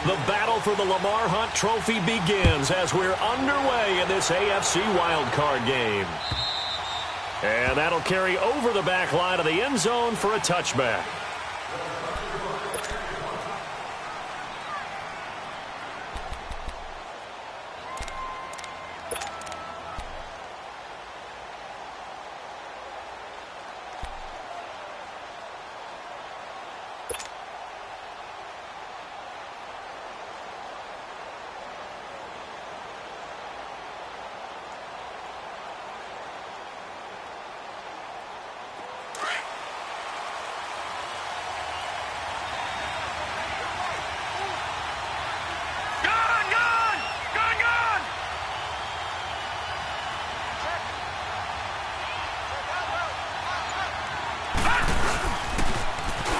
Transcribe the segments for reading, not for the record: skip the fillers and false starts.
The battle for the Lamar Hunt Trophy begins as we're underway in this AFC wildcard game. And that'll carry over the back line of the end zone for a touchback.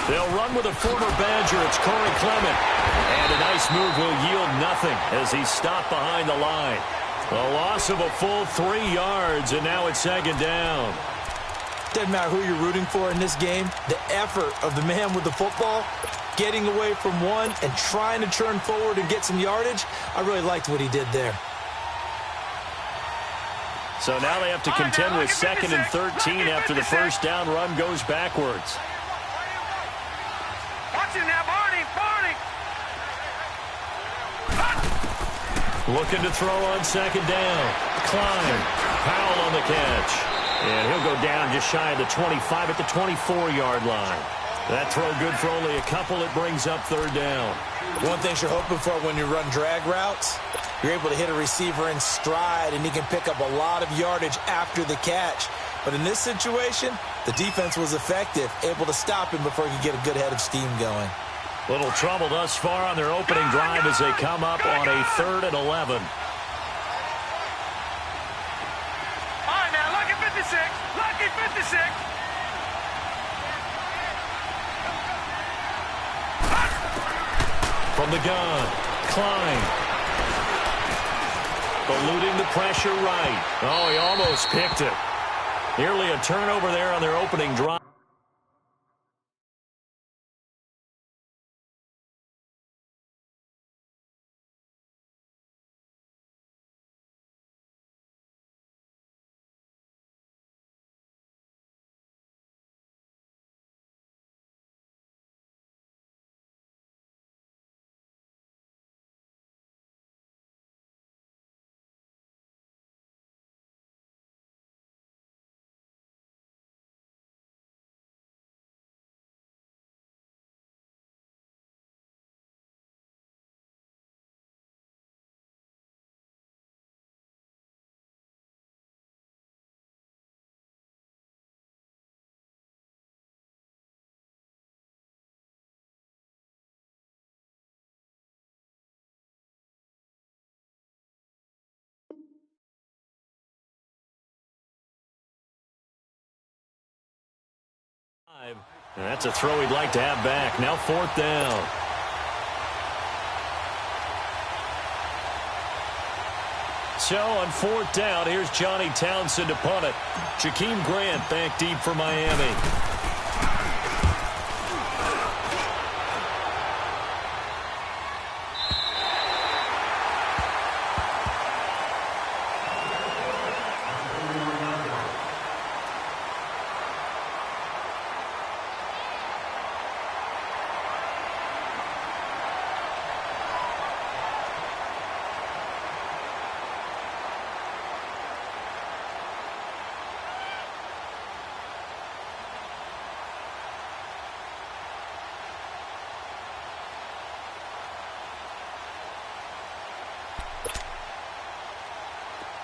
They'll run with a former Badger. It's Corey Clement. And a nice move will yield nothing as he's stopped behind the line. A loss of a full 3 yards, and now it's second down. Doesn't matter who you're rooting for in this game. The effort of the man with the football, getting away from one and trying to turn forward and get some yardage, I really liked what he did there. So now they have to contend with 2nd and 13 after the first down run goes backwards. Looking to throw on 2nd down. Klein. Powell on the catch. And he'll go down just shy of the 25 at the 24-yard line. That throw good for only a couple. It brings up 3rd down. One thing you're hoping for when you run drag routes, you're able to hit a receiver in stride, and he can pick up a lot of yardage after the catch. But in this situation, the defense was effective, able to stop him before he could get a good head of steam going. Little trouble thus far on their opening drive as they come up on a 3rd and 11. All right, now, lucky 56. Lucky 56. From the gun, Klein. Eluding the pressure right. Oh, he almost picked it. Nearly a turnover there on their opening drive. And that's a throw he'd like to have back. Now 4th down. So on 4th down, here's Johnny Townsend to punt it. Jakeem Grant back deep for Miami.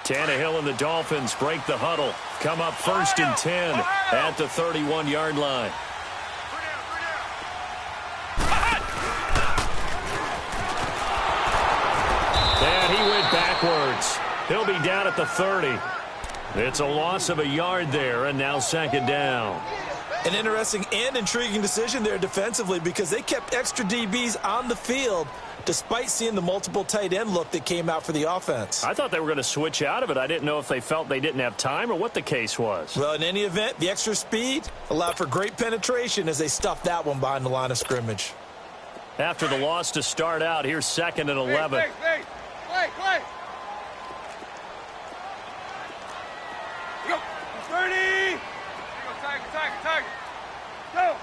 Tannehill and the Dolphins break the huddle. Come up 1st and 10 at the 31-yard line. And he went backwards. He'll be down at the 30. It's a loss of a yard there, and now 2nd down. An interesting and intriguing decision there defensively because they kept extra DBs on the field despite seeing the multiple tight end look that came out for the offense. I thought they were going to switch out of it. I didn't know if they felt they didn't have time or what the case was. Well, in any event, the extra speed allowed for great penetration as they stuffed that one behind the line of scrimmage. After the loss to start out, here's 2nd and 11. Clay. Go. 30. Here you go, Tiger. Go.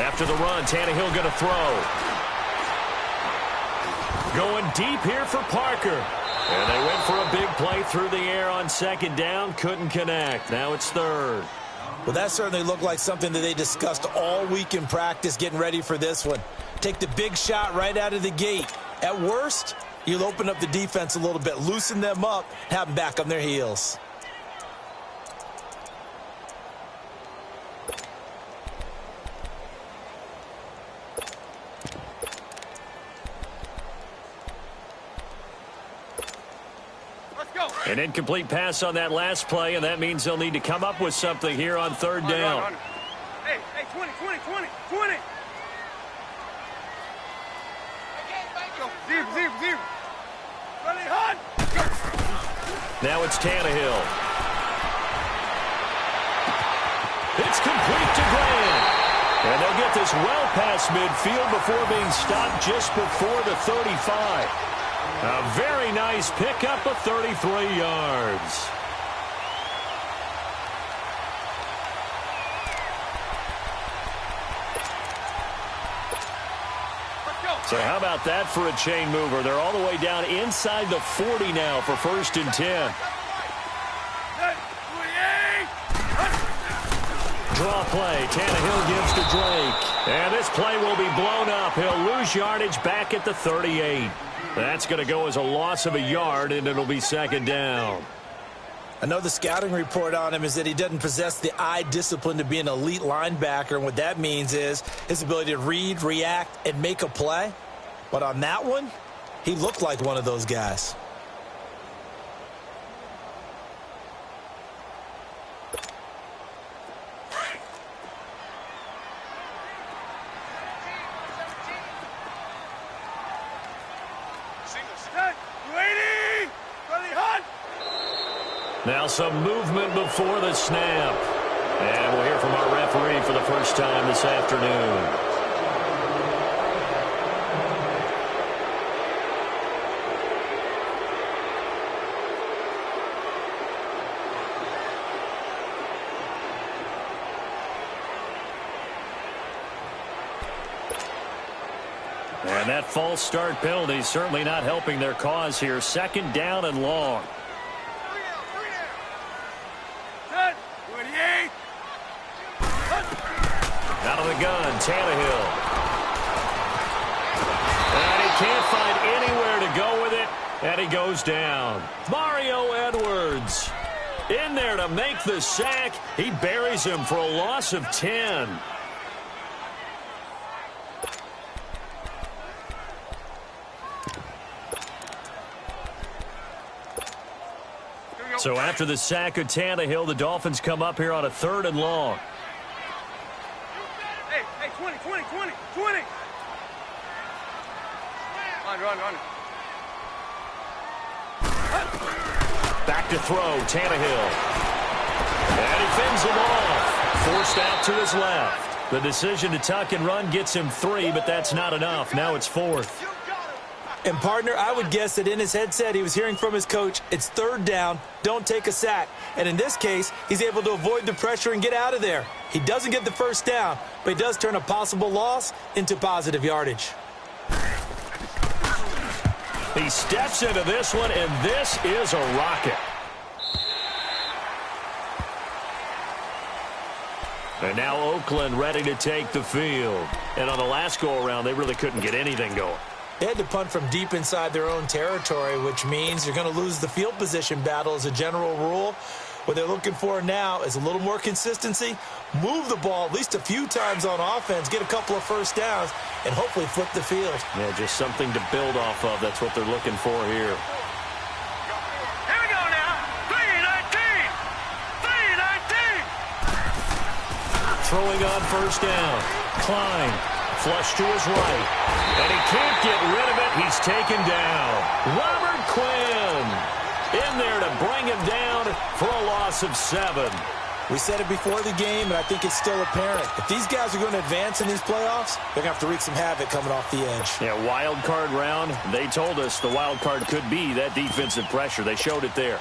After the run, Tannehill going to throw. Going deep here for Parker. And they went for a big play through the air on 2nd down. Couldn't connect. Now it's 3rd. Well, that certainly looked like something that they discussed all week in practice getting ready for this one. Take the big shot right out of the gate. At worst, you'll open up the defense a little bit, loosen them up, have them back on their heels. An incomplete pass on that last play, and that means they'll need to come up with something here on 3rd down. Hey, 20. Zero. Ready, hunt. Now it's Tannehill. It's complete to Grant. And they'll get this well past midfield before being stopped just before the 35. A very nice pickup of 33 yards. So how about that for a chain mover? They're all the way down inside the 40 now for 1st and 10. Draw play. Tannehill gives to Drake. And this play will be blown up. He'll lose yardage back at the 38. That's going to go as a loss of a yard, and it'll be 2nd down. I know the scouting report on him is that he doesn't possess the eye discipline to be an elite linebacker, and what that means is his ability to read, react, and make a play. But on that one, he looked like one of those guys. Now some movement before the snap. And we'll hear from our referee for the first time this afternoon. And that false start penalty certainly not helping their cause here. 2nd down and long. Out of the gun, Tannehill. And he can't find anywhere to go with it, and he goes down. Mario Edwards in there to make the sack. He buries him for a loss of 10. So after the sack of Tannehill, the Dolphins come up here on a 3rd and long. Hey, 20. Run. Back to throw, Tannehill. And he fins him off. Forced out to his left. The decision to tuck and run gets him 3, but that's not enough. Now it's 4th. And, partner, I would guess that in his headset he was hearing from his coach, it's 3rd down, don't take a sack. And in this case, he's able to avoid the pressure and get out of there. He doesn't get the 1st down, but he does turn a possible loss into positive yardage. He steps into this one, and this is a rocket. And now Oakland ready to take the field. And on the last go-around, they really couldn't get anything going. They had to punt from deep inside their own territory, which means you're going to lose the field position battle as a general rule. What they're looking for now is a little more consistency, move the ball at least a few times on offense, get a couple of 1st downs, and hopefully flip the field. Yeah, just something to build off of. That's what they're looking for here. Here we go now. 3-19. Throwing on 1st down. Klein. Flush to his right. And he can't get rid of it. He's taken down. Robert Quinn in there to bring him down for a loss of 7. We said it before the game, and I think it's still apparent. If these guys are going to advance in these playoffs, they're going to have to wreak some havoc coming off the edge. Yeah, wild card round. They told us the wild card could be that defensive pressure. They showed it there.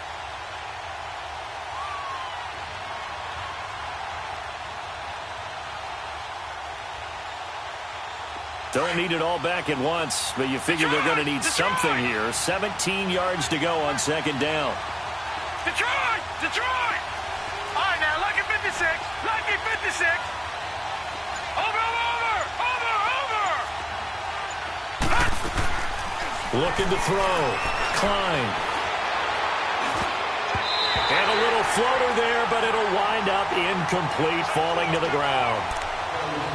Don't need it all back at once, but you figure they're going to need something here. 17 yards to go on second down. Detroit! Detroit! All right, now, lucky 56. Lucky 56. Over, over, over, over, over. Looking to throw. Klein. And a little floater there, but it'll wind up incomplete, falling to the ground.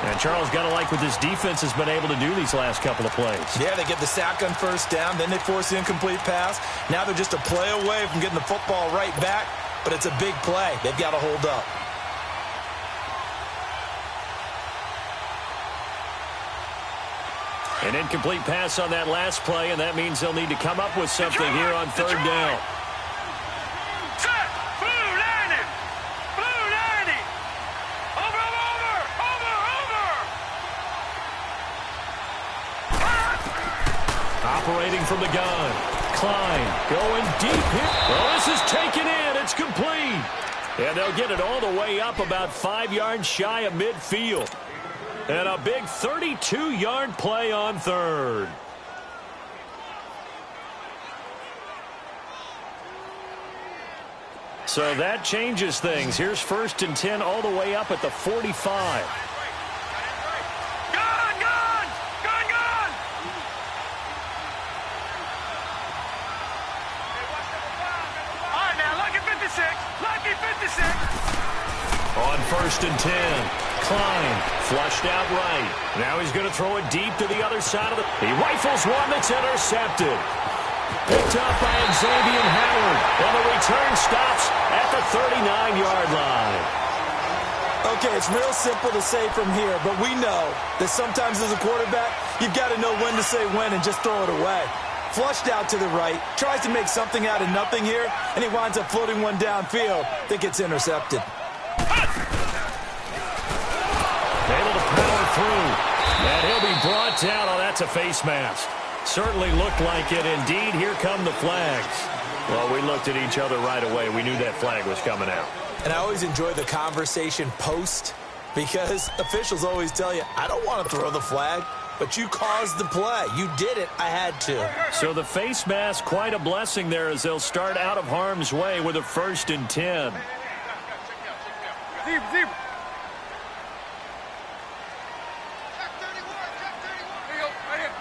And Charles got to like what this defense has been able to do these last couple of plays. Yeah, they get the sack on first down, then they force the incomplete pass. Now they're just a play away from getting the football right back, but it's a big play. They've got to hold up. An incomplete pass on that last play, and that means they'll need to come up with something here on third down. Set! Blue 90! Blue 90! Over, over, over, over! Operating from the gun. Klein going deep here. Well, this is taken in. It's complete. And they'll get it all the way up about 5 yards shy of midfield. And a big 32-yard play on third. So that changes things. Here's 1st and 10 all the way up at the 45. On 1st and 10, Klein flushed out right. Now he's going to throw it deep to the other side of the... He rifles one that's intercepted. Picked up by Xavier Howard. And the return stops at the 39-yard line. Okay, it's real simple to say from here, but we know that sometimes as a quarterback, you've got to know when to say when and just throw it away. Flushed out to the right, tries to make something out of nothing here, and he winds up floating one downfield that gets intercepted. Able to power through, and he'll be brought down. Oh, that's a face mask. Certainly looked like it. Indeed, here come the flags. Well, we looked at each other right away. We knew that flag was coming out. And I always enjoy the conversation post because officials always tell you, I don't want to throw the flag. But you caused the play. You did it. I had to. So the face mask, quite a blessing there as they'll start out of harm's way with a 1st and 10. Zebra, zebra. Here you go, right here.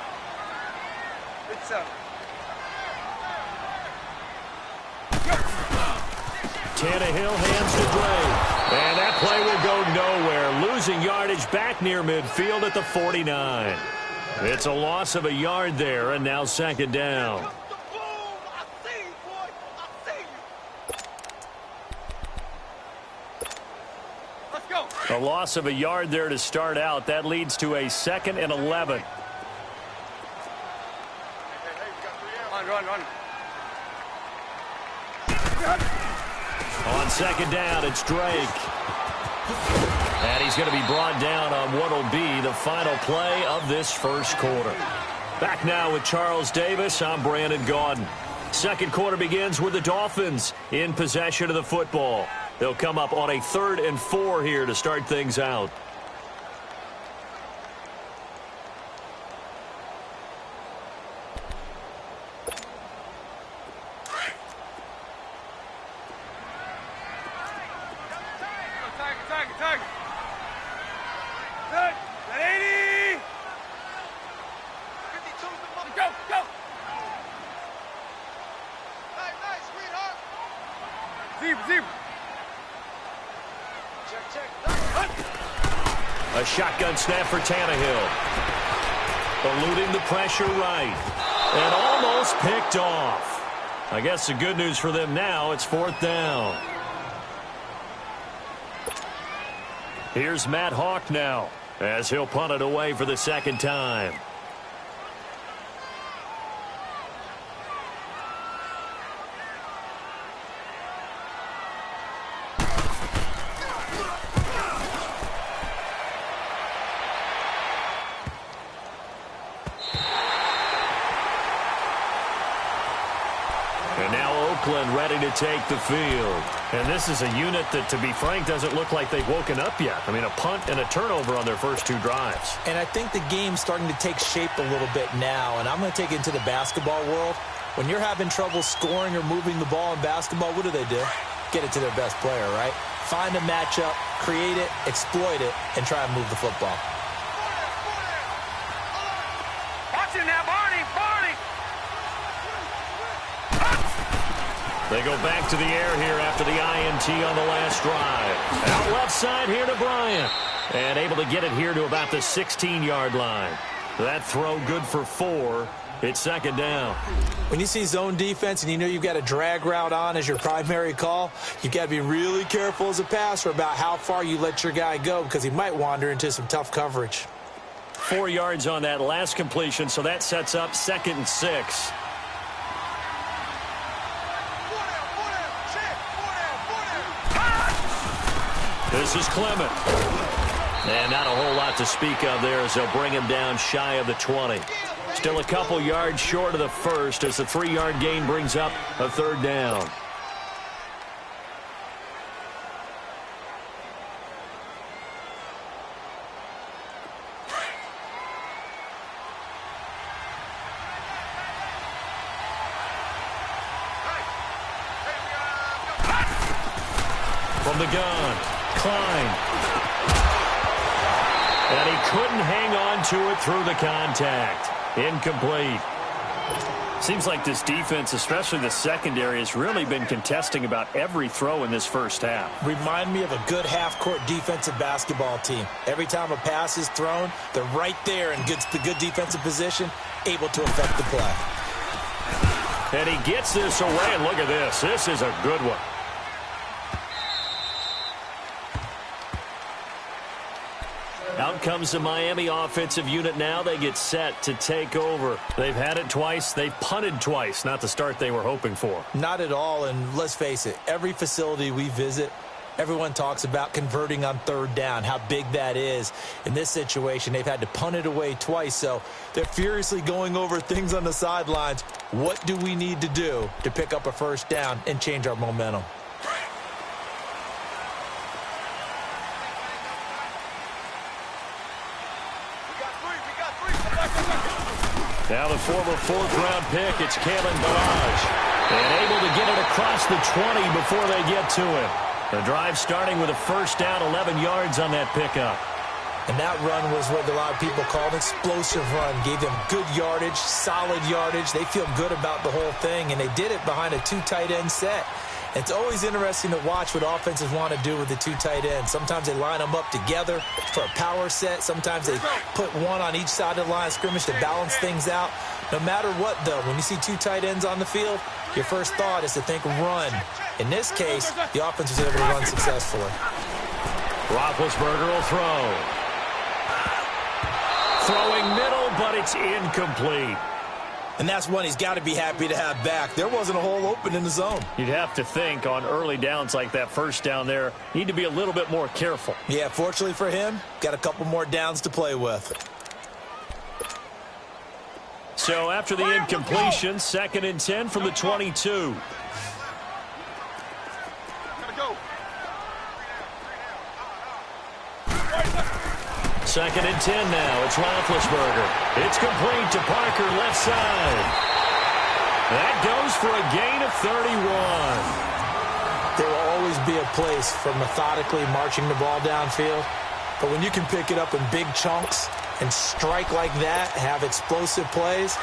It's Tannehill hands to Dre. And that play will go nowhere. Losing yardage back near midfield at the 49. It's a loss of a yard there, and now 2nd down. let's go. A loss of a yard there to start out. That leads to a 2nd and 11. Run. On 2nd down, it's Drake. And he's going to be brought down on what will be the final play of this first quarter. Back now with Charles Davis. I'm Brandon Gaudin. Second quarter begins with the Dolphins in possession of the football. They'll come up on a 3rd and 4 here to start things out. Tiger. Good. 80. 52. Go. Nice, sweetheart. Zebra. Check. A shotgun snap for Tannehill. Eluding the pressure right. And almost picked off. I guess the good news for them now, it's 4th down. Here's Matt Hawk now as he'll punt it away for the 2nd time. ready to take the field. And this is a unit that, to be frank, doesn't look like they've woken up yet. I mean, a punt and a turnover on their first 2 drives. And I think the game's starting to take shape a little bit now, and I'm going to take it into the basketball world. When you're having trouble scoring or moving the ball in basketball, what do? Get it to their best player, right? Find a matchup, create it, exploit it, and try and move the football. Watch it now, Barney! They go back to the air here after the INT on the last drive. Out left side here to Bryant. And able to get it here to about the 16-yard line. That throw good for 4. It's second down. When you see zone defense and you know you've got a drag route on as your primary call, you've got to be really careful as a passer about how far you let your guy go because he might wander into some tough coverage. 4 yards on that last completion, so that sets up 2nd and 6. This is Clement. And not a whole lot to speak of there as they'll bring him down shy of the 20. Still a couple yards short of the first as the 3-yard gain brings up a 3rd down. From the gun, Klein. And he couldn't hang on to it through the contact. Incomplete. Seems like this defense, especially the secondary, has really been contesting about every throw in this first half. Remind me of a good half-court defensive basketball team. Every time a pass is thrown, they're right there in the good defensive position, able to affect the play. And he gets this away, and look at this. This is a good one. Out comes the Miami offensive unit now. They get set to take over. They've had it twice. They've punted twice. Not the start they were hoping for. Not at all, and let's face it, every facility we visit, everyone talks about converting on 3rd down, how big that is. In this situation, they've had to punt it away twice, so they're furiously going over things on the sidelines. What do we need to do to pick up a 1st down and change our momentum? Now the former 4th-round pick, it's Kalen Ballage. And able to get it across the 20 before they get to it. The drive starting with a 1st down, 11 yards on that pickup. And that run was what a lot of people call an explosive run. Gave them good yardage, solid yardage. They feel good about the whole thing, and they did it behind a 2 tight end set. It's always interesting to watch what offenses want to do with the 2 tight ends. Sometimes they line them up together for a power set. Sometimes they put one on each side of the line of scrimmage to balance things out. No matter what, though, when you see 2 tight ends on the field, your first thought is to think run. In this case, the offense was able to run successfully. Roethlisberger will throw. Throwing middle, but it's incomplete. And that's one he's got to be happy to have back. There wasn't a hole open in the zone. You'd have to think on early downs like that 1st down there, need to be a little bit more careful. Yeah, fortunately for him, got a couple more downs to play with. So after the incompletion, 2nd and 10 from the 22. Second and 10 now. It's Roethlisberger. It's complete to Parker, left side. That goes for a gain of 31. There will always be a place for methodically marching the ball downfield. But when you can pick it up in big chunks and strike like that, have explosive plays,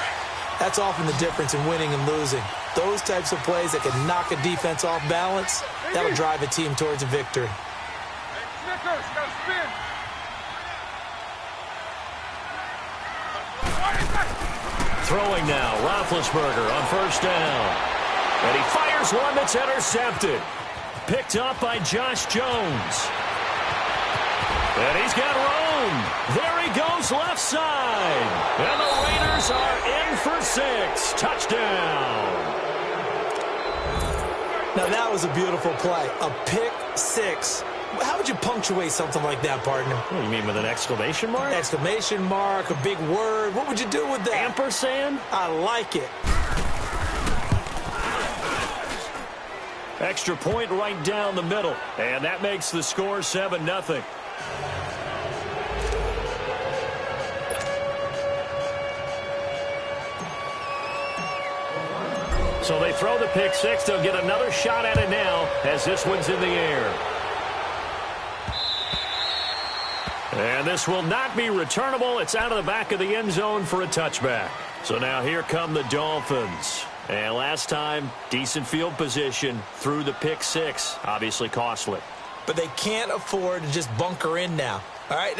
that's often the difference in winning and losing. Those types of plays that can knock a defense off balance, that'll drive a team towards a victory. Throwing now, Roethlisberger on 1st down. And he fires one that's intercepted. Picked up by Josh Jones. And he's got room. There he goes left side. And the Raiders are in for 6. Touchdown. Now that was a beautiful play. A pick 6. How would you punctuate something like that, partner? What, you mean with an exclamation mark? Exclamation mark, a big word. What would you do with that? Ampersand? I like it. Extra point right down the middle. And that makes the score 7-0. So they throw the pick six. They'll get another shot at it now as this one's in the air. And this will not be returnable. It's out of the back of the end zone for a touchback. So now here come the Dolphins. And last time, decent field position through the pick six. Obviously costly. But they can't afford to just bunker in now. All right,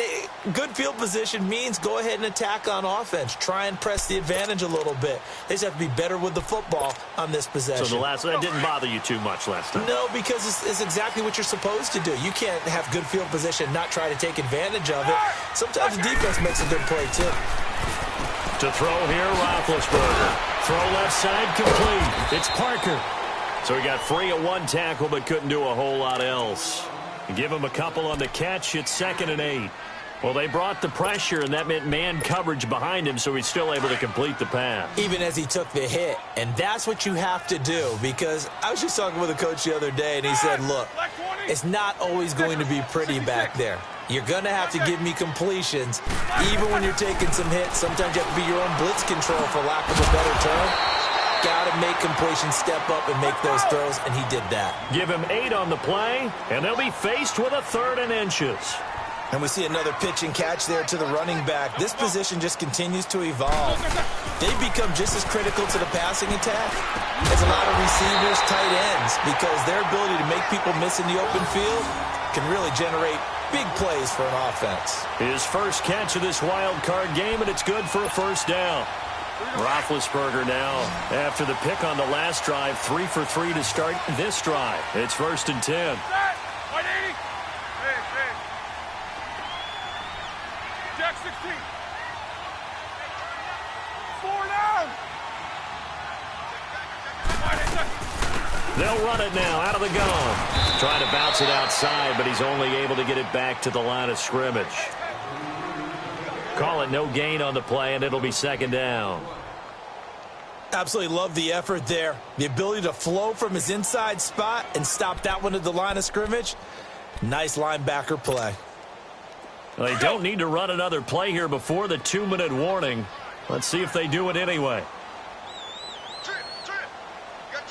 good field position means go ahead and attack on offense. Try and press the advantage a little bit. They just have to be better with the football on this possession. So that didn't bother you too much last time? No, because it's exactly what you're supposed to do. You can't have good field position and not try to take advantage of it. Sometimes the defense makes a good play, too. To throw here, Roethlisberger. Throw left side, complete. It's Parker. So he got free of one tackle but couldn't do a whole lot else. Give him a couple on the catch. It's 2nd and 8. Well, they brought the pressure, and that meant man coverage behind him, so he's still able to complete the pass. Even as he took the hit. And that's what you have to do, because I was just talking with a coach the other day, and he said, look, it's not always going to be pretty back there. You're going to have to give me completions. Even when you're taking some hits, sometimes you have to be your own blitz control, for lack of a better term. Got to make completions, step up and make those throws, and he did that. Give him 8 on the play, and they'll be faced with a 3rd and inches. And we see another pitch and catch there to the running back. This position just continues to evolve. They've become just as critical to the passing attack as a lot of receivers, tight ends, because their ability to make people miss in the open field can really generate big plays for an offense. His first catch of this wild card game, and it's good for a first down. Roethlisberger now, after the pick on the last drive, 3 for 3 to start this drive. It's 1st and 10. Jack 16. 4 down. They'll run it now out of the gun. Trying to bounce it outside, but he's only able to get it back to the line of scrimmage. Call it no gain on the play, and it'll be 2nd down. Absolutely love the effort there. The ability to flow from his inside spot and stop that one at the line of scrimmage. Nice linebacker play. Well, they don't need to run another play here before the 2-minute warning. Let's see if they do it anyway. Trip. Got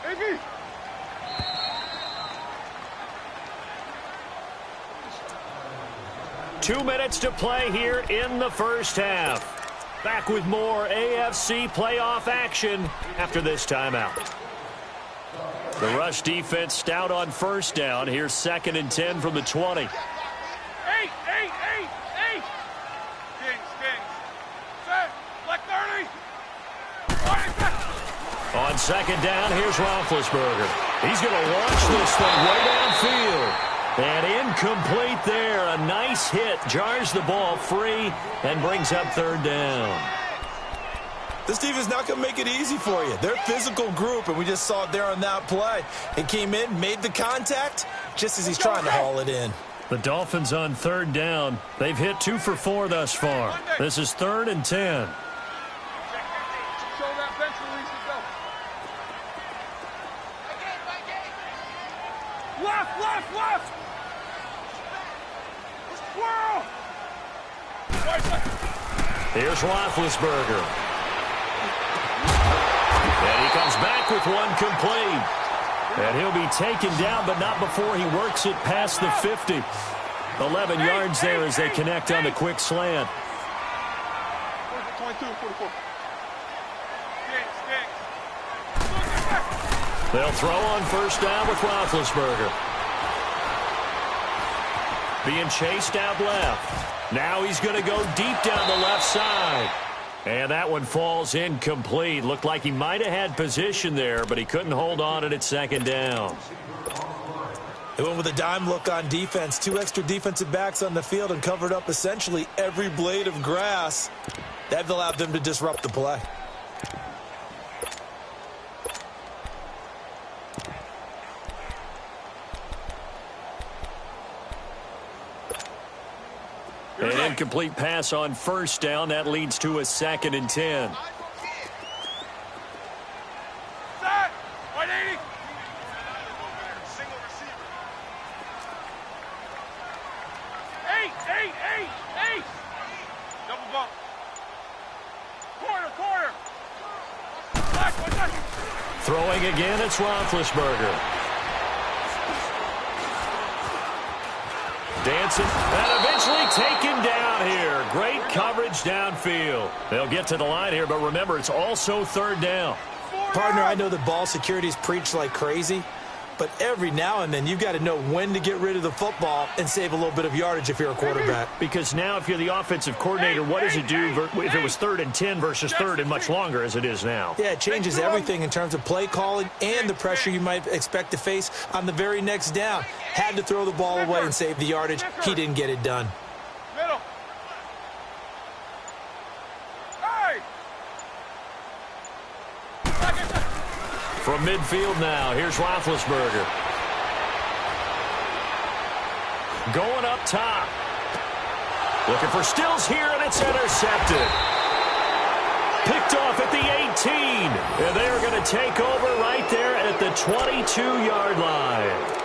3. AB. Two minutes to play here in the first half. Back with more AFC playoff action after this timeout. The rush defense stout on first down. Here's 2nd and 10 from the 20. 8. Kings. Set. Black 30. On 2nd down, here's Roethlisberger. He's going to launch this thing way downfield. And incomplete there. A nice hit. Jars the ball free and brings up 3rd down. This team is not going to make it easy for you. They're a physical group, and we just saw it there on that play. It came in, made the contact, just as he's trying to haul it in. The Dolphins on 3rd down. They've hit 2 for 4 thus far. This is 3rd and 10. Show that bench release and go. Left. Squirrel. Here's Roethlisberger. And he comes back with one complete. And he'll be taken down, but not before he works it past the 50. 11 yards there as they connect on the quick slant. 22, 44. They'll throw on first down with Roethlisberger. Being chased out left. Now he's going to go deep down the left side. And that one falls incomplete. Looked like he might have had position there, but he couldn't hold on it at 2nd down. They went with a dime look on defense. 2 extra defensive backs on the field and covered up essentially every blade of grass. That allowed them to disrupt the play. An incomplete pass on first down. That leads to a 2nd and 10. Eight. Double bump. Quarter. Throwing again, it's Roethlisberger. Dancing, and eventually taken down here. Great coverage downfield. They'll get to the line here, but remember, it's also third down. Partner, I know that ball security is preached like crazy, but every now and then you've got to know when to get rid of the football and save a little bit of yardage if you're a quarterback. Because now if you're the offensive coordinator, what does it do if it was 3rd and 10 versus 3rd and much longer as it is now? Yeah, it changes everything in terms of play calling and the pressure you might expect to face on the very next down. Had to throw the ball away and save the yardage. He didn't get it done. Middle. Hey! From midfield now, here's Roethlisberger. Going up top. Looking for Stills here, and it's intercepted. Picked off at the 18. And they're going to take over right there at the 22-yard line.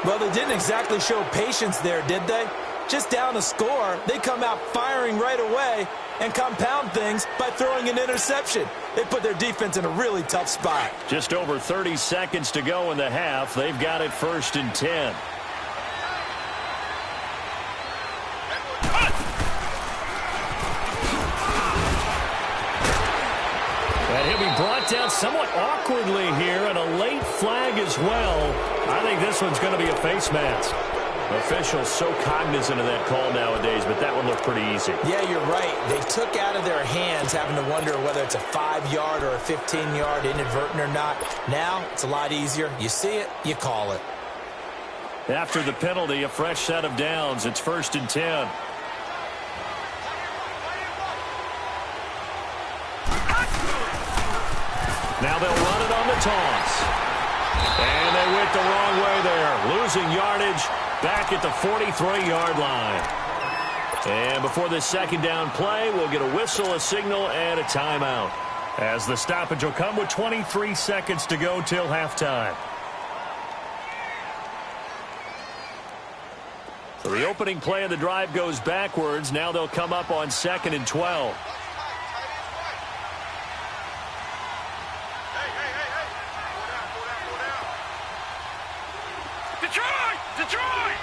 Well, they didn't exactly show patience there, did they? Just down a score, they come out firing right away and compound things by throwing an interception. They put their defense in a really tough spot. Just over 30 seconds to go in the half. They've got it 1st and 10. And he'll be brought down somewhat awkwardly here, and a late flag as well. I think this one's going to be a face mask. Officials so cognizant of that call nowadays, but that one looked pretty easy. Yeah, you're right. They took out of their hands having to wonder whether it's a 5-yard or a 15-yard inadvertent or not. Now, it's a lot easier. You see it, you call it. After the penalty, a fresh set of downs. It's 1st and 10. Now they'll run it on the toss. And they went the wrong way there. Losing yardage back at the 43-yard line. And before this second down play, we'll get a whistle, a signal, and a timeout. As the stoppage will come with 23 seconds to go till halftime. So the opening play of the drive goes backwards. Now they'll come up on 2nd and 12. Detroit!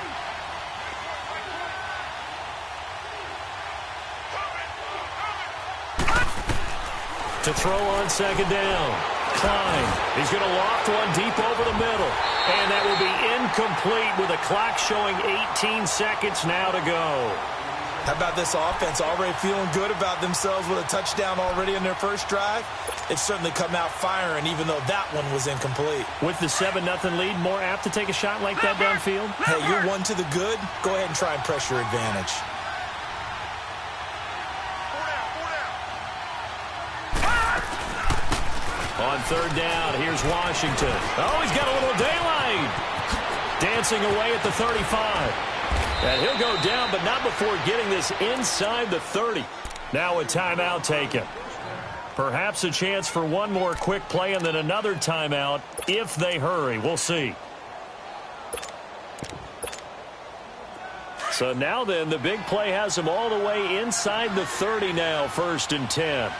To throw on 2nd down. Klein. He's going to loft one deep over the middle. And that will be incomplete with a clock showing 18 seconds now to go. How about this offense already feeling good about themselves with a touchdown already in their first drive? They've certainly come out firing, even though that one was incomplete. With the 7-0 lead, more apt to take a shot like that downfield? Hey, you're one to the good. Go ahead and try and press your advantage. On 3rd down, here's Washington. Oh, he's got a little daylight. Dancing away at the 35. And he'll go down, but not before getting this inside the 30. Now a timeout taken. Perhaps a chance for one more quick play and then another timeout if they hurry. We'll see. So now then, the big play has them all the way inside the 30 now, 1st and 10.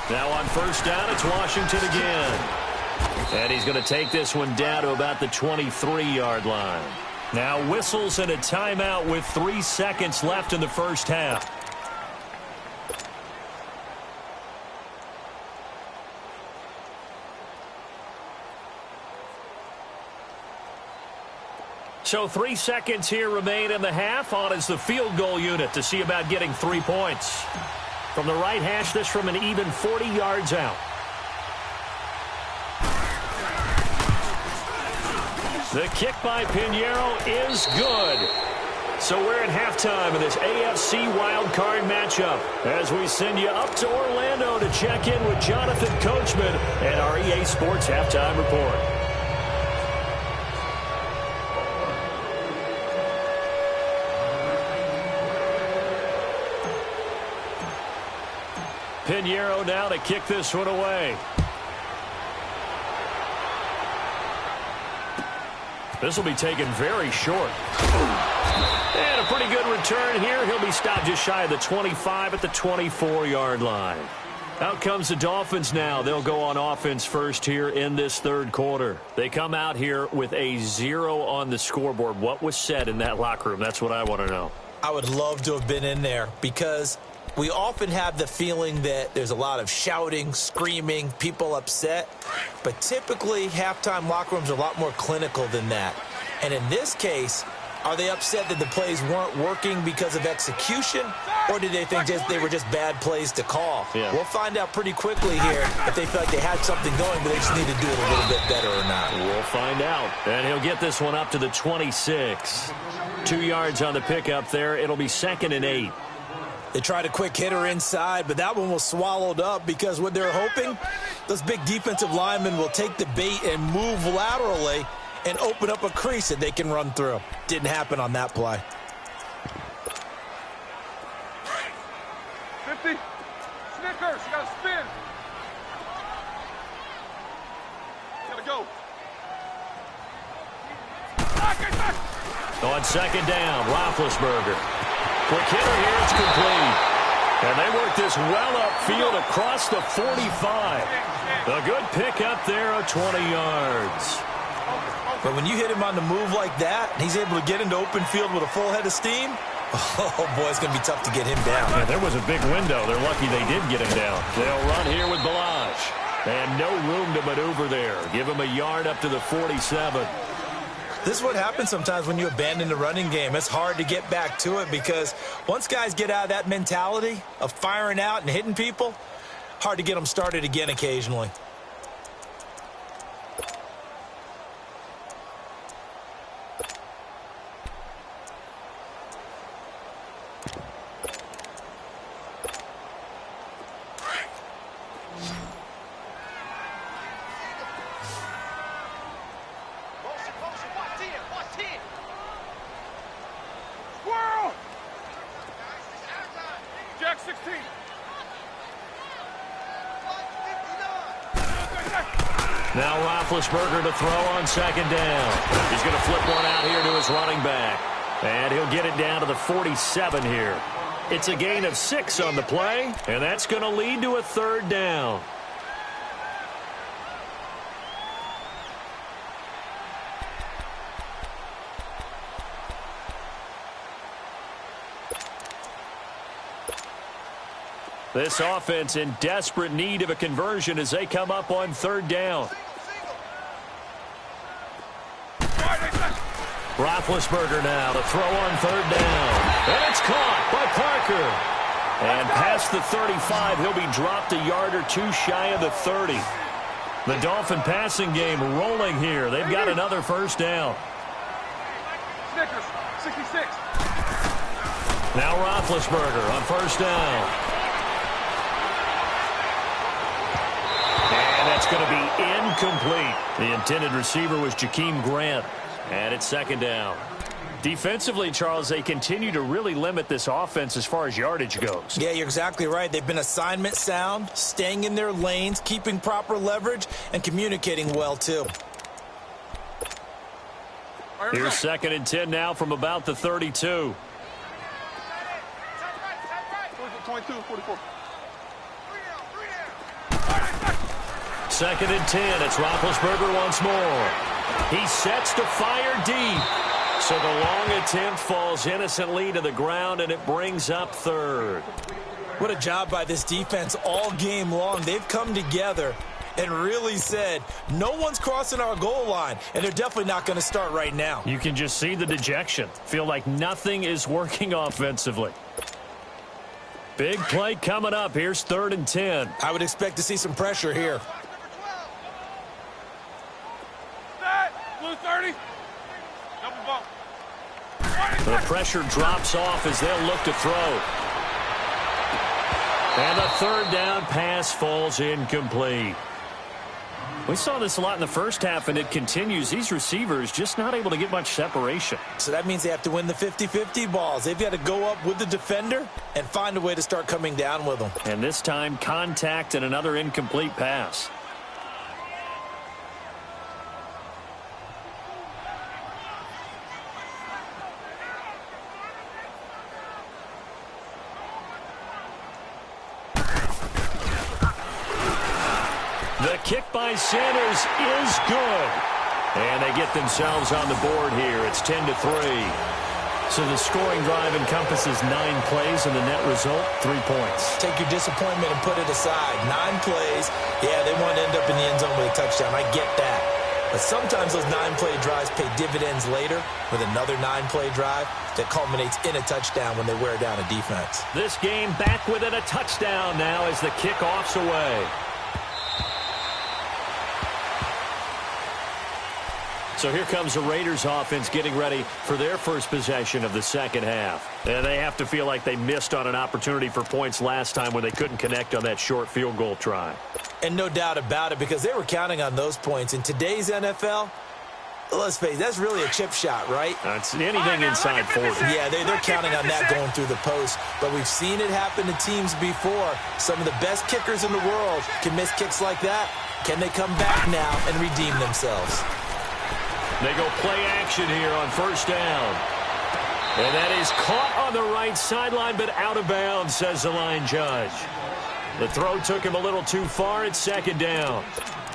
Now on 1st down, it's Washington again. And he's going to take this one down to about the 23-yard line. Now whistles and a timeout with 3 seconds left in the first half. So 3 seconds here remain in the half. On is the field goal unit to see about getting 3 points. From the right hash, this from an even 40 yards out. The kick by Pinheiro is good. So we're at halftime of this AFC wildcard matchup as we send you up to Orlando to check in with Jonathan Coachman and our EA Sports Halftime Report. Pinheiro now to kick this one away. This will be taken very short. And a pretty good return here. He'll be stopped just shy of the 25 at the 24-yard line. Out comes the Dolphins now. They'll go on offense first here in this third quarter. They come out here with a 0 on the scoreboard. What was said in that locker room? That's what I want to know. I would love to have been in there because we often have the feeling that there's a lot of shouting, screaming, people upset. But typically, halftime locker rooms are a lot more clinical than that. And in this case, are they upset that the plays weren't working because of execution, or did they think they were just bad plays to call? Yeah. We'll find out pretty quickly here if they feel like they had something going, but they just need to do it a little bit better or not. We'll find out. And he'll get this one up to the 26. 2 yards on the pickup there. It'll be 2nd and 8. They tried a quick hitter inside, but that one was swallowed up because what they're hoping, those big defensive linemen will take the bait and move laterally and open up a crease that they can run through. Didn't happen on that play. 50. Snickers, you gotta spin. Gotta go. On 2nd down, Roethlisberger. Quick hitter here, it's complete. And they work this well upfield across the 45. A good pickup there of 20 yards. But when you hit him on the move like that, and he's able to get into open field with a full head of steam, oh, boy, it's going to be tough to get him down. Yeah, there was a big window. They're lucky they did get him down. They'll run here with Balaj. And no room to maneuver there. Give him a yard up to the 47. This is what happens sometimes when you abandon the running game. It's hard to get back to it because once guys get out of that mentality of firing out and hitting people, hard to get them started again occasionally. Jack 16. Now Roethlisberger to throw on 2nd down. He's going to flip one out here to his running back. And he'll get it down to the 47 here. It's a gain of 6 on the play, and that's going to lead to a 3rd down. This offense in desperate need of a conversion as they come up on 3rd down. Roethlisberger now to throw on 3rd down. And it's caught by Parker. And past the 35, he'll be dropped a yard or 2 shy of the 30. The Dolphin passing game rolling here. They've got another 1st down. Snickers, 66. Now Roethlisberger on 1st down. And that's going to be incomplete. The intended receiver was Jakeem Grant. And it's 2nd down. Defensively, Charles, they continue to really limit this offense as far as yardage goes. Yeah, you're exactly right. They've been assignment sound, staying in their lanes, keeping proper leverage, and communicating well, too. Here's 2nd and 10 now from about the 32. 22, 44. 2nd and 10. It's Roethlisberger once more. He sets to fire deep. So the long attempt falls innocently to the ground, and it brings up 3rd. What a job by this defense all game long. They've come together and really said, no one's crossing our goal line, and they're definitely not going to start right now. You can just see the dejection. Feel like nothing is working offensively. Big play coming up. Here's 3rd and 10. I would expect to see some pressure here. Blue 30. Double bump. The pressure drops off as they'll look to throw. And the 3rd down pass falls incomplete. We saw this a lot in the first half, and it continues. These receivers just not able to get much separation. So that means they have to win the 50-50 balls. They've got to go up with the defender and find a way to start coming down with them. And this time, contact and another incomplete pass. kick by Sanders is good. And they get themselves on the board here. It's 10-3. So the scoring drive encompasses 9 plays, and the net result, 3 points. Take your disappointment and put it aside. 9 plays. Yeah, they want to end up in the end zone with a touchdown. I get that. But sometimes those 9-play drives pay dividends later with another 9-play drive that culminates in a touchdown when they wear down a defense. This game back within a touchdown now as the kickoff's away. So here comes the Raiders offense getting ready for their first possession of the second half. And they have to feel like they missed on an opportunity for points last time when they couldn't connect on that short field goal try. And no doubt about it, because they were counting on those points. In today's NFL, let's face it, that's really a chip shot, right? That's anything inside 40. Yeah, they're counting on that going through the post. But we've seen it happen to teams before. Some of the best kickers in the world can miss kicks like that. Can they come back now and redeem themselves? They go play action here on first down. And that is caught on the right sideline, but out of bounds, says the line judge. The throw took him a little too far. It's second down.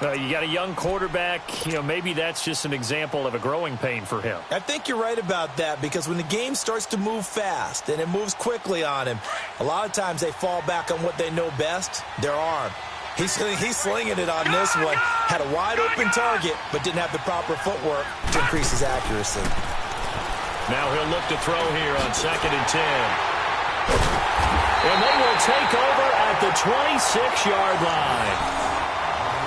You got a young quarterback. Maybe that's just an example of a growing pain for him. I think you're right about that, because when the game starts to move fast and it moves quickly on him, a lot of times they fall back on what they know best, their arm. He's slinging it on this one. Had a wide-open target, but didn't have the proper footwork to increase his accuracy. Now he'll look to throw here on 2nd and 10. And they will take over at the 26-yard line.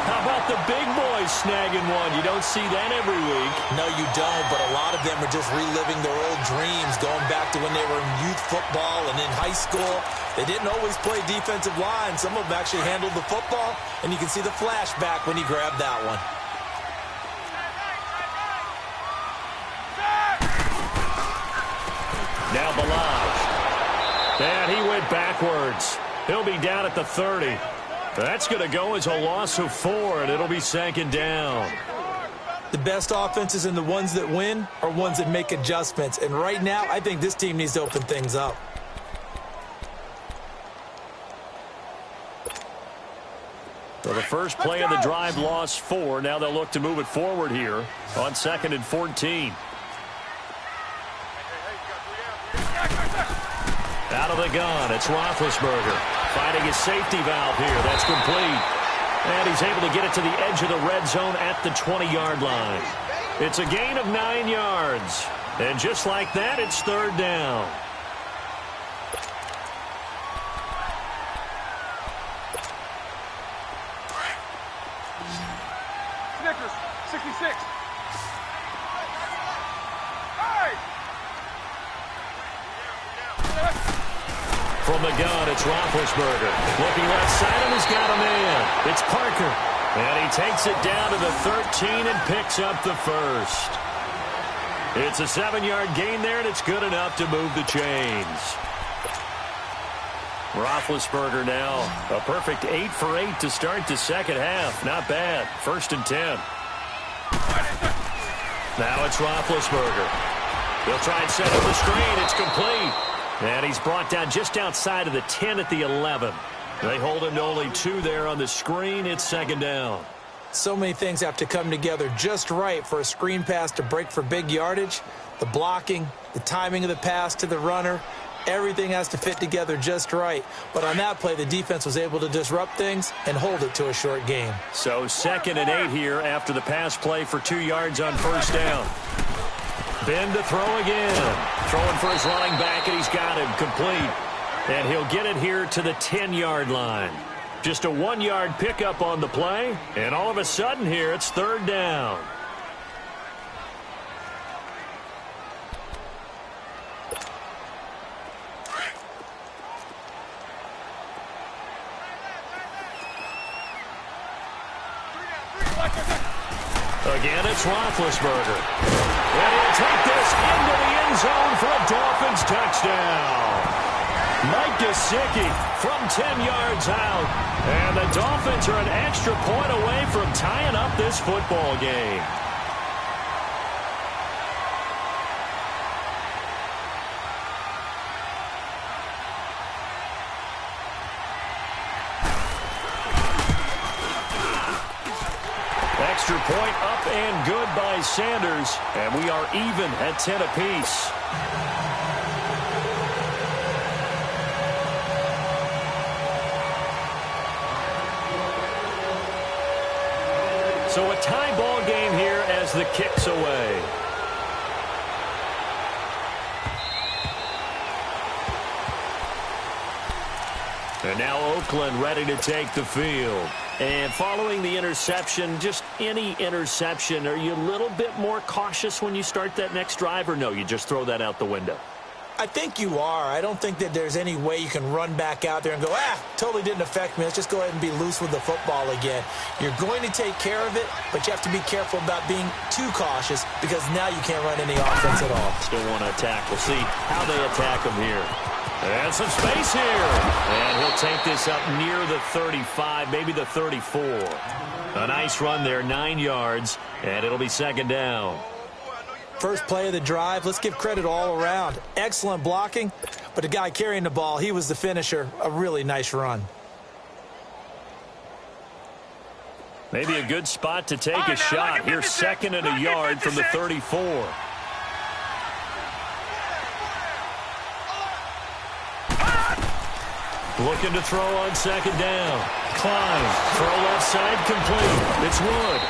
How about the big boys snagging one? You don't see that every week. No, you don't, but a lot of them are just reliving their old dreams, going back to when they were in youth football and in high school. They didn't always play defensive line. Some of them actually handled the football, and you can see the flashback when he grabbed that one. Now Balaj. And he went backwards. He'll be down at the 30. That's going to go as a loss of 4, and it'll be 2nd down. The best offenses and the ones that win are ones that make adjustments. And right now, I think this team needs to open things up. So the first play of the drive lost 4. Now they'll look to move it forward here on 2nd and 14. Out of the gun, it's Roethlisberger. Finding his safety valve here. That's complete. And he's able to get it to the edge of the red zone at the 20-yard line. It's a gain of 9 yards. And just like that, it's 3rd down. Snickers, 66. Hey! From the gun, it's Roethlisberger. Looking left side, and he's got a man. It's Parker. And he takes it down to the 13 and picks up the first. It's a 7-yard gain there, and it's good enough to move the chains. Roethlisberger now a perfect 8 for 8 to start the second half. Not bad. 1st and 10. Now it's Roethlisberger. He'll try and set up the screen. It's complete. And he's brought down just outside of the 10 at the 11. They hold him to only 2 there on the screen. It's 2nd down. So many things have to come together just right for a screen pass to break for big yardage. The blocking, the timing of the pass to the runner, everything has to fit together just right. But on that play, the defense was able to disrupt things and hold it to a short game. So 2nd and 8 here after the pass play for 2 yards on 1st down. Ben to throw again. Throwing for his running back, and he's got him complete. And he'll get it here to the 10-yard line. Just a 1-yard pickup on the play, and all of a sudden here, it's 3rd down. Again, it's Roethlisberger. And he'll take this into the end zone for a Dolphins touchdown. Mike Gesicki from 10 yards out. And the Dolphins are an extra point away from tying up this football game. Up and good by Sanders, and we are even at 10 apiece. So a tie ball game here as the kick's away. And now Oakland ready to take the field. And following the interception, just any interception, are you a little bit more cautious when you start that next drive, or no, you just throw that out the window? I think you are. I don't think that there's any way you can run back out there and go, totally didn't affect me. Let's just go ahead and be loose with the football again. You're going to take care of it, but you have to be careful about being too cautious because now you can't run any offense at all. Still want to attack. We'll see how they attack him here. And some space here. And he'll take this up near the 35, maybe the 34. A nice run there, 9 yards, and it'll be second down. First play of the drive, let's give credit all around. Excellent blocking, but the guy carrying the ball, he was the finisher. A really nice run. Maybe a good spot to take a shot. Here's second and a yard from the 34. Looking to throw on second down. Climb. Throw left side complete. It's Wood.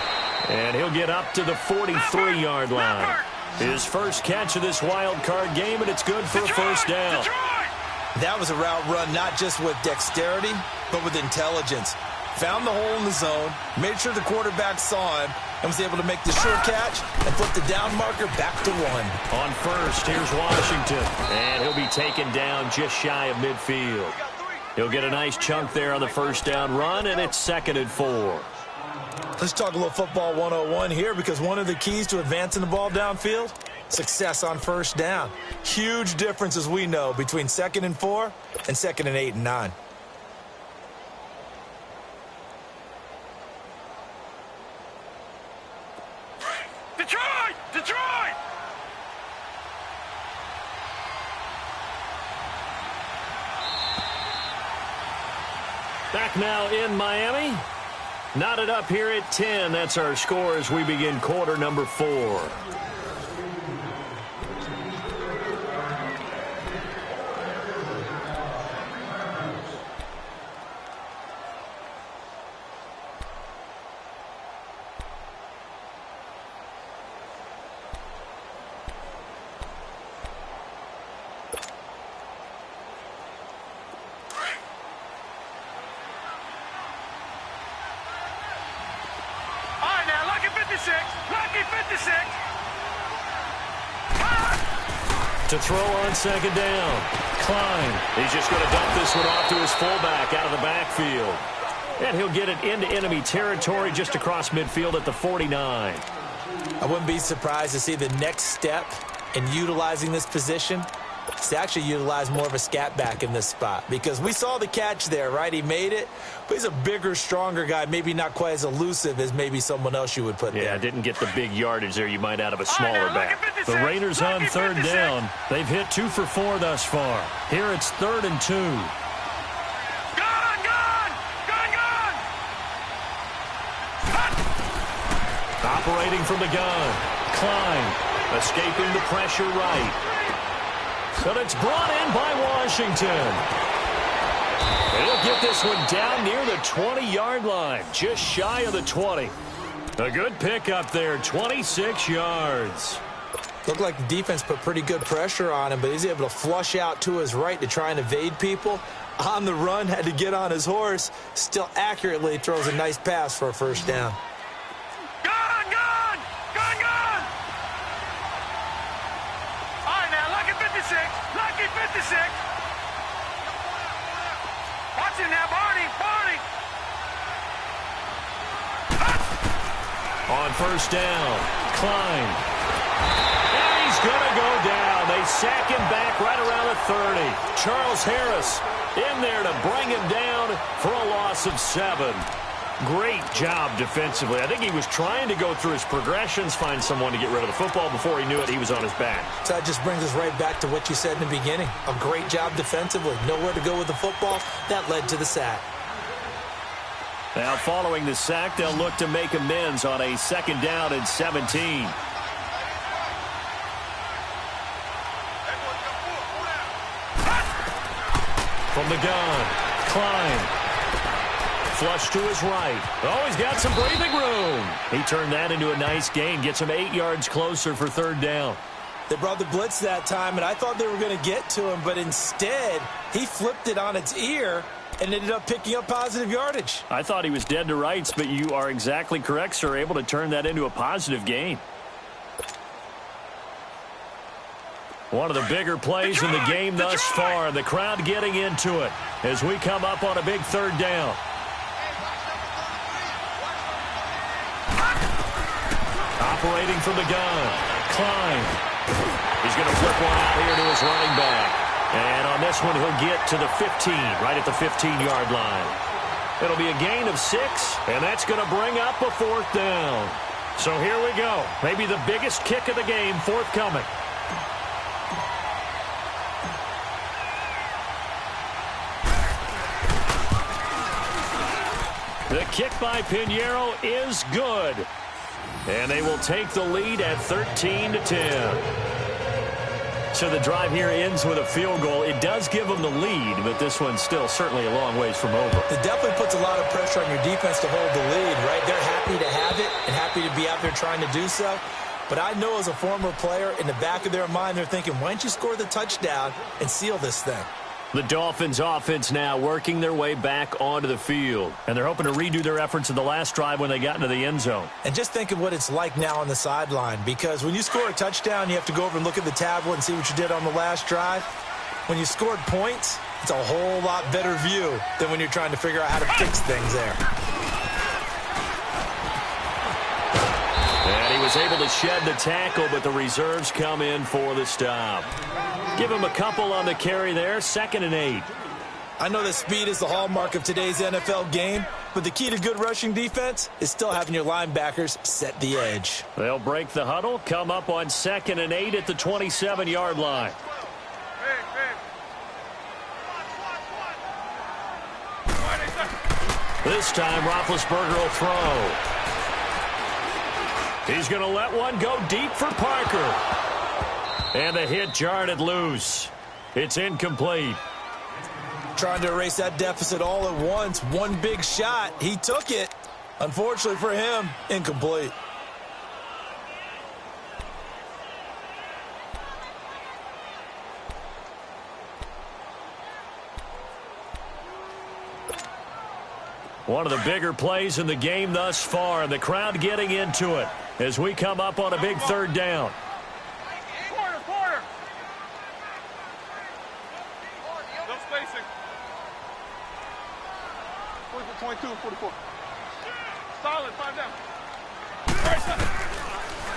And he'll get up to the 43-yard line. His first catch of this wild card game, and it's good for a first down. That was a route run not just with dexterity, but with intelligence. Found the hole in the zone, made sure the quarterback saw him, and was able to make the sure catch and flip the down marker back to 1. On first, here's Washington. And he'll be taken down just shy of midfield. He'll get a nice chunk there on the first down run, and it's second and 4. Let's talk a little football 101 here, because one of the keys to advancing the ball downfield, success on first down. Huge difference, as we know, between 2nd and 4 and 2nd and 8 and 9. Detroit! Detroit! Back now in Miami. Knotted up here at 10. That's our score as we begin quarter number 4. To throw on second down. Climb. He's just going to dump this one off to his fullback out of the backfield. And he'll get it into enemy territory just across midfield at the 49. I wouldn't be surprised to see the next step in utilizing this position is to actually utilize more of a scat back in this spot, because we saw the catch there, right? He made it, but he's a bigger, stronger guy, maybe not quite as elusive as maybe someone else you would put there. Yeah, didn't get the big yardage there you might out of a smaller back. The Raiders on third down. They've hit 2 for 4 thus far. Here it's 3rd and 2. Operating from the gun. Climb. Escaping the pressure right. But it's brought in by Washington. He'll get this one down near the 20-yard line, just shy of the 20. A good pickup there, 26 yards. Looked like the defense put pretty good pressure on him, but he's able to flush out to his right to try and evade people. On the run, had to get on his horse. Still accurately throws a nice pass for a first down. Lucky 56. Watch it now, Barney. On first down, Klein. And he's going to go down. They sack him back right around the 30. Charles Harris in there to bring him down for a loss of 7. Great job defensively. I think he was trying to go through his progressions, find someone to get rid of the football. Before he knew it, he was on his back. So that just brings us right back to what you said in the beginning. A great job defensively. Nowhere to go with the football. That led to the sack. Now following the sack, they'll look to make amends on a 2nd down and 17. From the gun, Klein. Flush to his right. Oh, he's got some breathing room. He turned that into a nice gain. Gets him 8 yards closer for 3rd down. They brought the blitz that time, and I thought they were going to get to him, but instead, he flipped it on its ear and ended up picking up positive yardage. I thought he was dead to rights, but you are exactly correct, sir. Able to turn that into a positive gain. One of the bigger plays in the game thus far. The crowd getting into it as we come up on a big 3rd down. Operating from the gun, Klein. He's going to flip one out here to his running back. And on this one, he'll get to the 15, right at the 15-yard line. It'll be a gain of 6, and that's going to bring up a 4th down. So here we go. Maybe the biggest kick of the game forthcoming. The kick by Pinheiro is good. And they will take the lead at 13-10. So the drive here ends with a field goal. It does give them the lead, but this one's still certainly a long ways from over. It definitely puts a lot of pressure on your defense to hold the lead, right? They're happy to have it and happy to be out there trying to do so. But I know as a former player, in the back of their mind, they're thinking, why don't you score the touchdown and seal this thing? The Dolphins offense now working their way back onto the field. And they're hoping to redo their efforts in the last drive when they got into the end zone. And just think of what it's like now on the sideline. Because when you score a touchdown, you have to go over and look at the tablet and see what you did on the last drive. When you scored points, it's a whole lot better view than when you're trying to figure out how to fix things there. And he was able to shed the tackle, but the reserves come in for the stop. Give him a couple on the carry there, 2nd and 8. I know that speed is the hallmark of today's NFL game, but the key to good rushing defense is still having your linebackers set the edge. They'll break the huddle, come up on 2nd and 8 at the 27-yard line. This time, Roethlisberger will throw. He's going to let one go deep for Parker. And the hit jarred it loose. It's incomplete. Trying to erase that deficit all at once. One big shot. He took it. Unfortunately for him, incomplete. One of the bigger plays in the game thus far. And the crowd getting into it as we come up on a big 3rd down.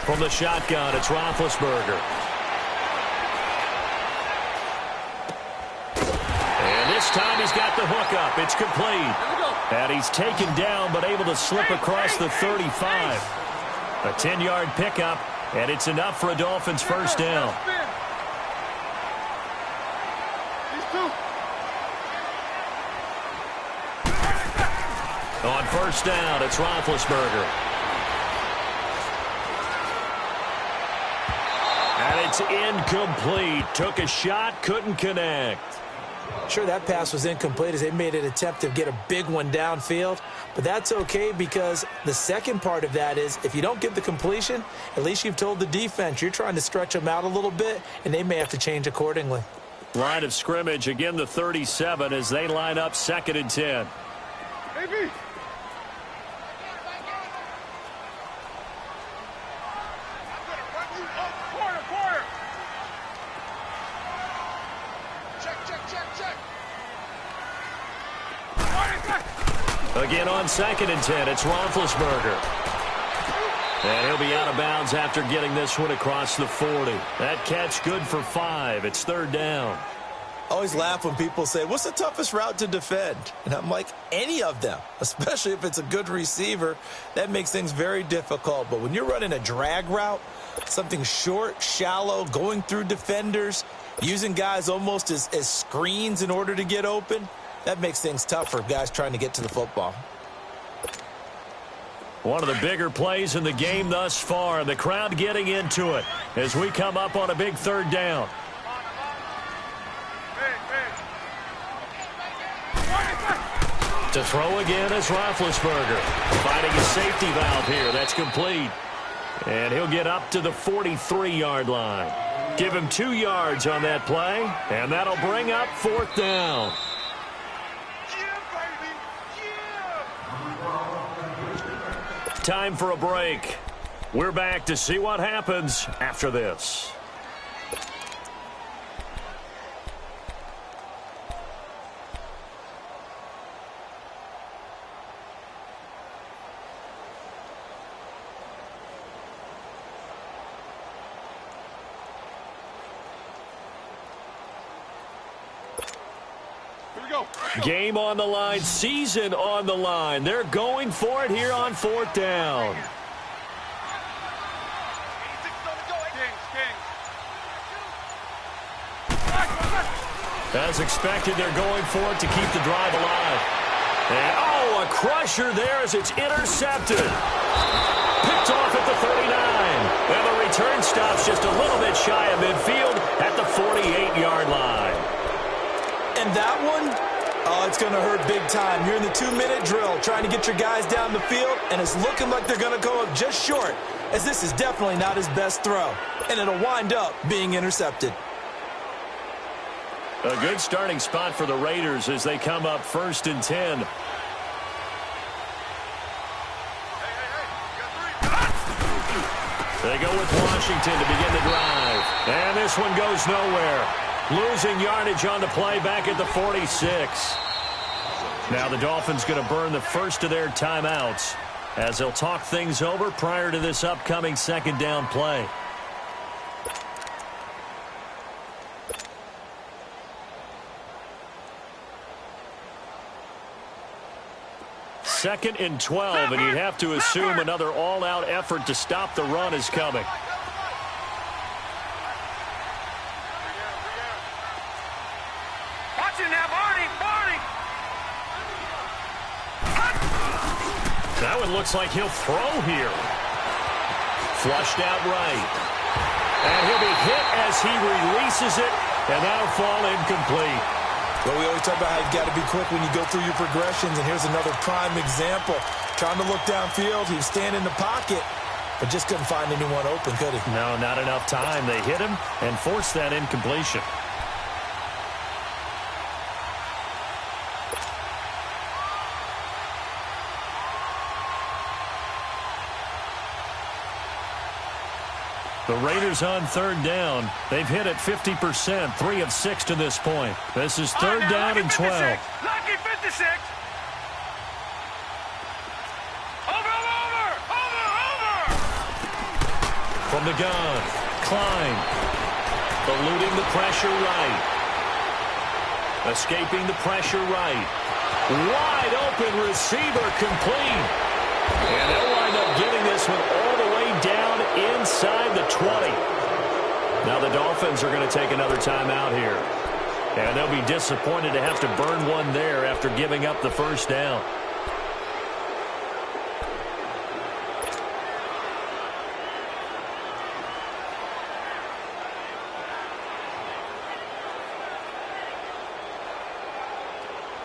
From the shotgun, it's Roethlisberger. And this time he's got the hook up. It's complete. And he's taken down but able to slip across the 35. A 10-yard pickup, and it's enough for a Dolphins 1st down. On 1st down, it's Roethlisberger. And it's incomplete. Took a shot, couldn't connect. Sure, that pass was incomplete as they made an attempt to get a big one downfield. But that's okay because the second part of that is if you don't get the completion, at least you've told the defense you're trying to stretch them out a little bit, and they may have to change accordingly. Line of scrimmage, again the 37 as they line up 2nd and 10. Maybe. Again on 2nd and 10, it's Roethlisberger. And he'll be out of bounds after getting this one across the 40. That catch good for 5. It's 3rd down. I always laugh when people say, what's the toughest route to defend? And I'm like, any of them, especially if it's a good receiver. That makes things very difficult. But when you're running a drag route, something short, shallow, going through defenders, using guys almost as screens in order to get open, that makes things tough for guys trying to get to the football. One of the bigger plays in the game thus far. The crowd getting into it as we come up on a big third down. To throw again is Roethlisberger. Finding a safety valve here. That's complete. And he'll get up to the 43-yard line. Give him 2 yards on that play, and that'll bring up 4th down. Time for a break. We're back to see what happens after this. Game on the line, season on the line. They're going for it here on 4th down. As expected, they're going for it to keep the drive alive. And, oh, a crusher there as it's intercepted. Picked off at the 39. And the return stops just a little bit shy of midfield at the 48-yard line. And that one, oh, it's going to hurt big time. You're in the 2-minute drill trying to get your guys down the field, and it's looking like they're going to go up just short, as this is definitely not his best throw. And it'll wind up being intercepted. A good starting spot for the Raiders as they come up 1st and 10. They go with Washington to begin the drive. And this one goes nowhere. Losing yardage on the play back at the 46. Now the Dolphins going to burn the first of their timeouts as they'll talk things over prior to this upcoming 2nd down play. Second and 12, and you'd have to assume another all-out effort to stop the run is coming. That one looks like he'll throw here. Flushed out right. And he'll be hit as he releases it, and that'll fall incomplete. Well, we always talk about how you've got to be quick when you go through your progressions, and here's another prime example. Trying to look downfield, he was standing in the pocket, but just couldn't find anyone open, could he? No, not enough time. They hit him and forced that incompletion. The Raiders on 3rd down. They've hit it 50%, 3 of 6 to this point. This is 3rd down and 12. Lucky 56. Over. From the gun, Klein. Eluding the pressure right. Escaping the pressure right. Wide open receiver complete. And they'll wind up getting this one all the way down inside the 20. Now the Dolphins are going to take another timeout here. And they'll be disappointed to have to burn one there after giving up the 1st down.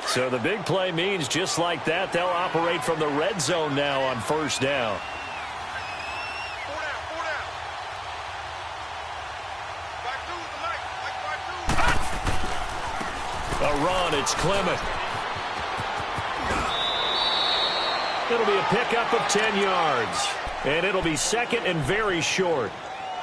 So the big play means just like that, they'll operate from the red zone now on 1st down. A run, it's Clement. It'll be a pickup of 10 yards. And it'll be 2nd and very short.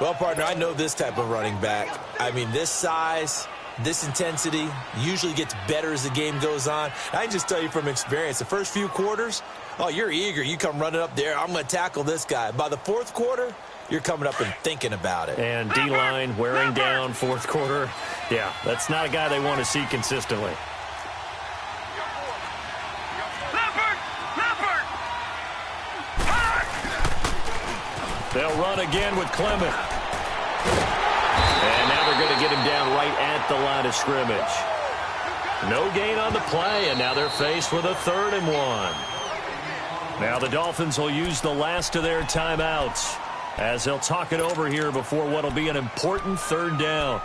Well, partner, I know this type of running back. I mean, this size, this intensity usually gets better as the game goes on. I can just tell you from experience, the first few quarters, oh, you're eager. You come running up there, I'm going to tackle this guy. By the 4th quarter, you're coming up and thinking about it. And D-line wearing down 4th quarter. Yeah, that's not a guy they want to see consistently. They'll run again with Clement. And now they're going to get him down right at the line of scrimmage. No gain on the play, and now they're faced with a 3rd and 1. Now the Dolphins will use the last of their timeouts as they'll talk it over here before what will be an important third down.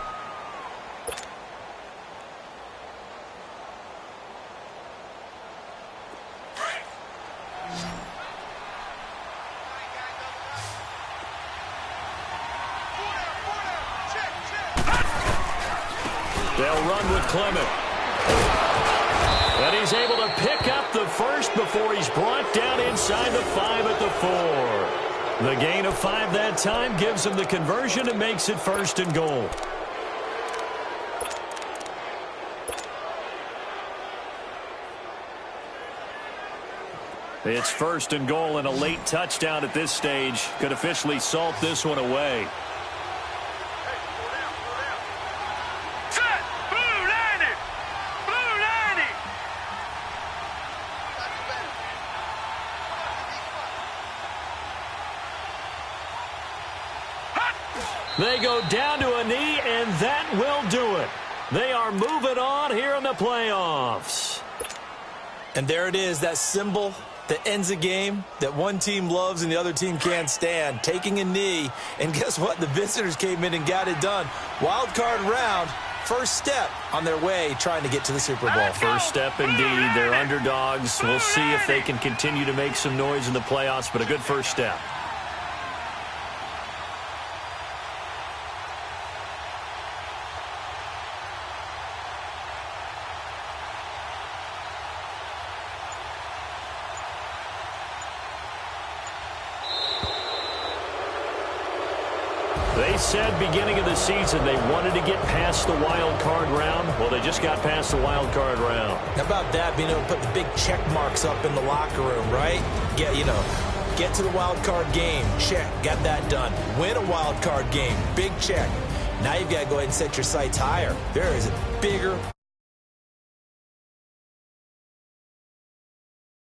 They'll run with Clement. And he's able to pick up the first before he's brought down inside the 5 at the 4. The gain of 5 that time gives him the conversion and makes it 1st and goal. It's 1st and goal, and a late touchdown at this stage could officially salt this one away. They go down to a knee, and that will do it. They are moving on here in the playoffs. And there it is, that symbol that ends a game that one team loves and the other team can't stand, taking a knee. And guess what? The visitors came in and got it done. Wild card round, first step on their way trying to get to the Super Bowl. First step indeed. They're underdogs. We'll see if they can continue to make some noise in the playoffs, but a good first step. They said beginning of the season they wanted to get past the wild card round. Well, they just got past the wild card round. How about that, being able to put the big check marks up in the locker room, right? Get to the wild card game, check, got that done. Win a wild card game, big check. Now you've got to go ahead and set your sights higher. There is a bigger